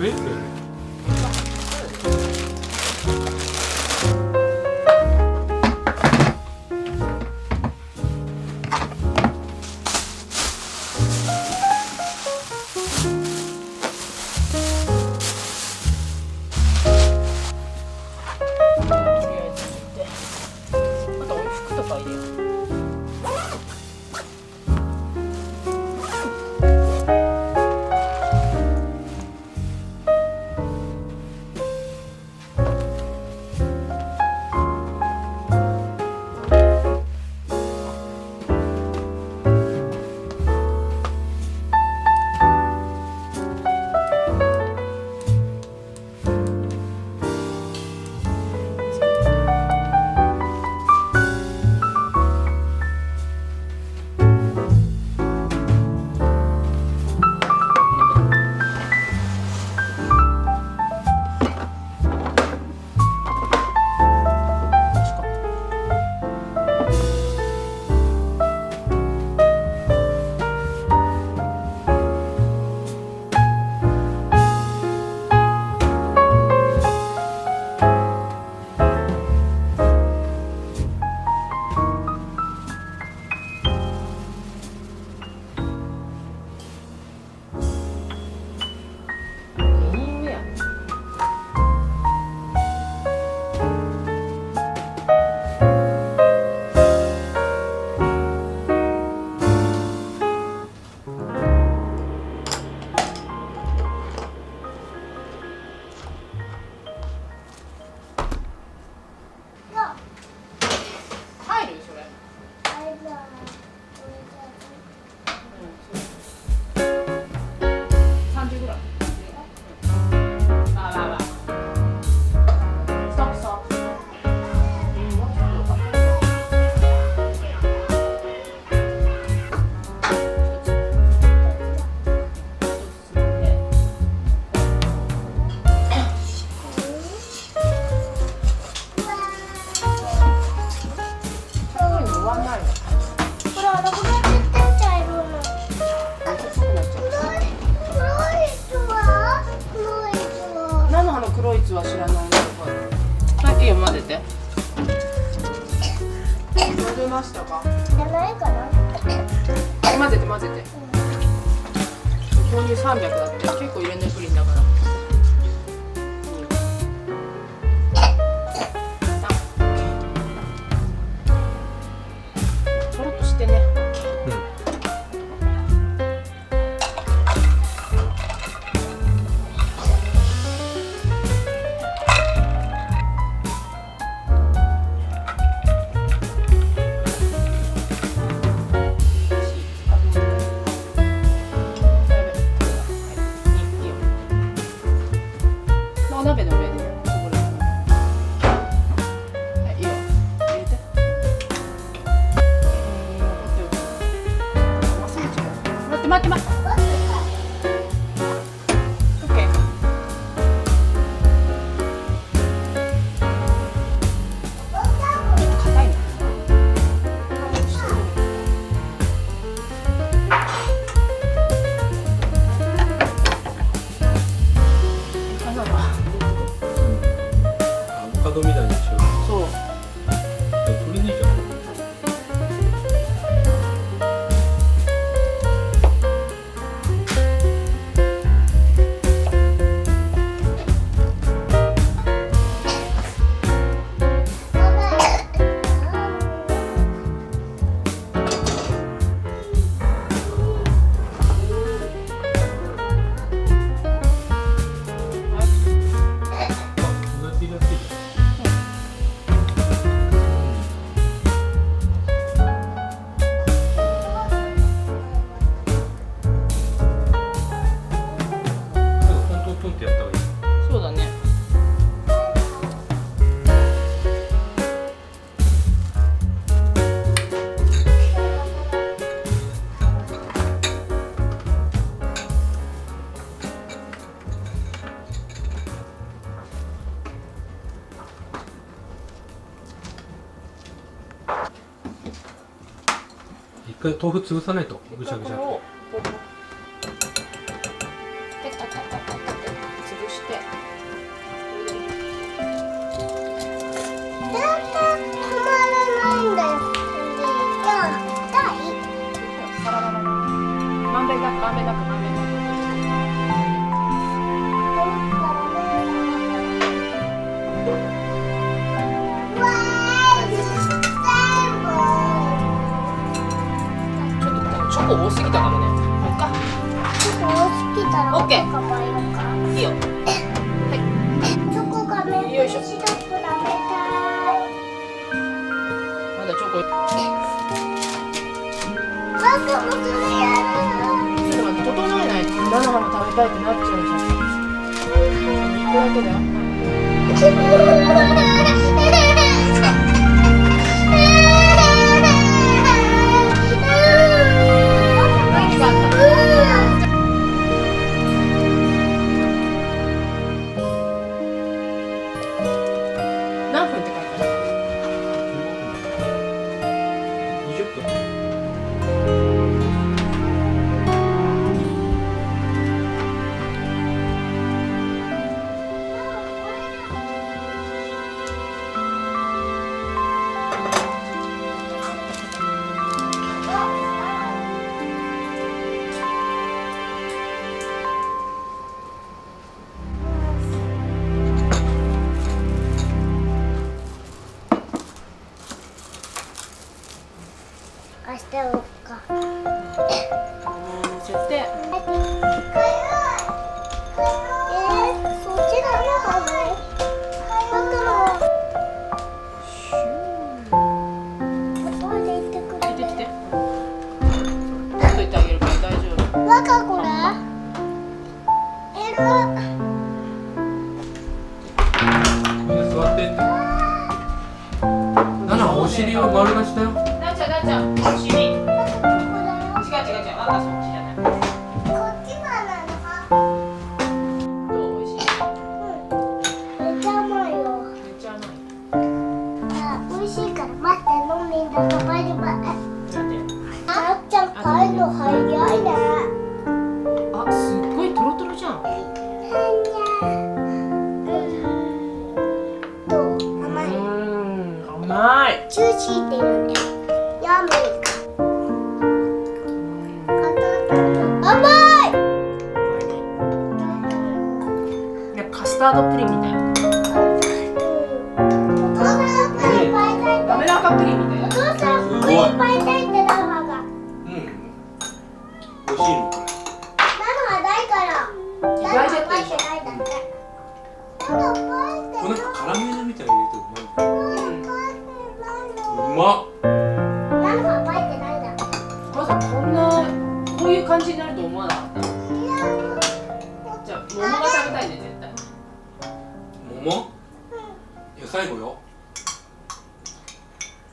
食えるよね。黒い図は知らないのか。はい、いいよ、混ぜて。混ぜましたか。じゃないかな。混ぜて混ぜて。豆乳300だって、結構入れんねプリンだから。とろっとしてね。お鍋の上でこぼれる。はい、いいよ。入れて。待って待って待って。オッケー。硬いの。アボカドみたいにしよう。そう。それでいいじゃん。そうだね。一回豆腐潰さないとぐしゃぐしゃ。これをこうタッタッタッタッタッタッって潰まんべんなくまんべんなく。ちょっとチョコ多すぎたかもね。もう一回。チョコ多すぎたらオッケーかばいのか。いいよ。チョコがメープルシロップ食べたい。まだチョコ。バカもそれやる。ちょっと待って、整えないと菜の花食べたいってなっちゃうじゃん。1個だけだよ。何分って書いてある20分。明日やろうか。もう乗せて。そっちだね、はず。後で行ってくる出てきて。取っといてあげるから大丈夫。バカこれ。みんな座ってって。ナナお尻を丸出しだよ。なっちゃん、お尻。違う違う違う、まだそっちじゃない。こっちがなのか。どう、おいしい。めっちゃ甘いよ。めっちゃ甘い。あ、美味しいから待って飲みんだとバイバイ。なんで。あっちゃん帰るの早いね。あ、すっごいトロトロじゃん。どう？甘い。甘い。ジューシーって言うんだよ。ヤミーか。甘い。なんかカスタードプリンみたいな。お父さんプリンパイたいって。滑らかプリンみたいな。お父さんプリンパイたいってナナが。うん。美味しいのこナナがないから。意外じゃったでしょ。ないだって。ナナパイってれ。これなんかカラメルみたいに入れてうまっ。ナナがパイってないだって。お母さんこういう感じになると思わなかった。じゃあ桃が食べたいね絶対。桃？いや最後よ。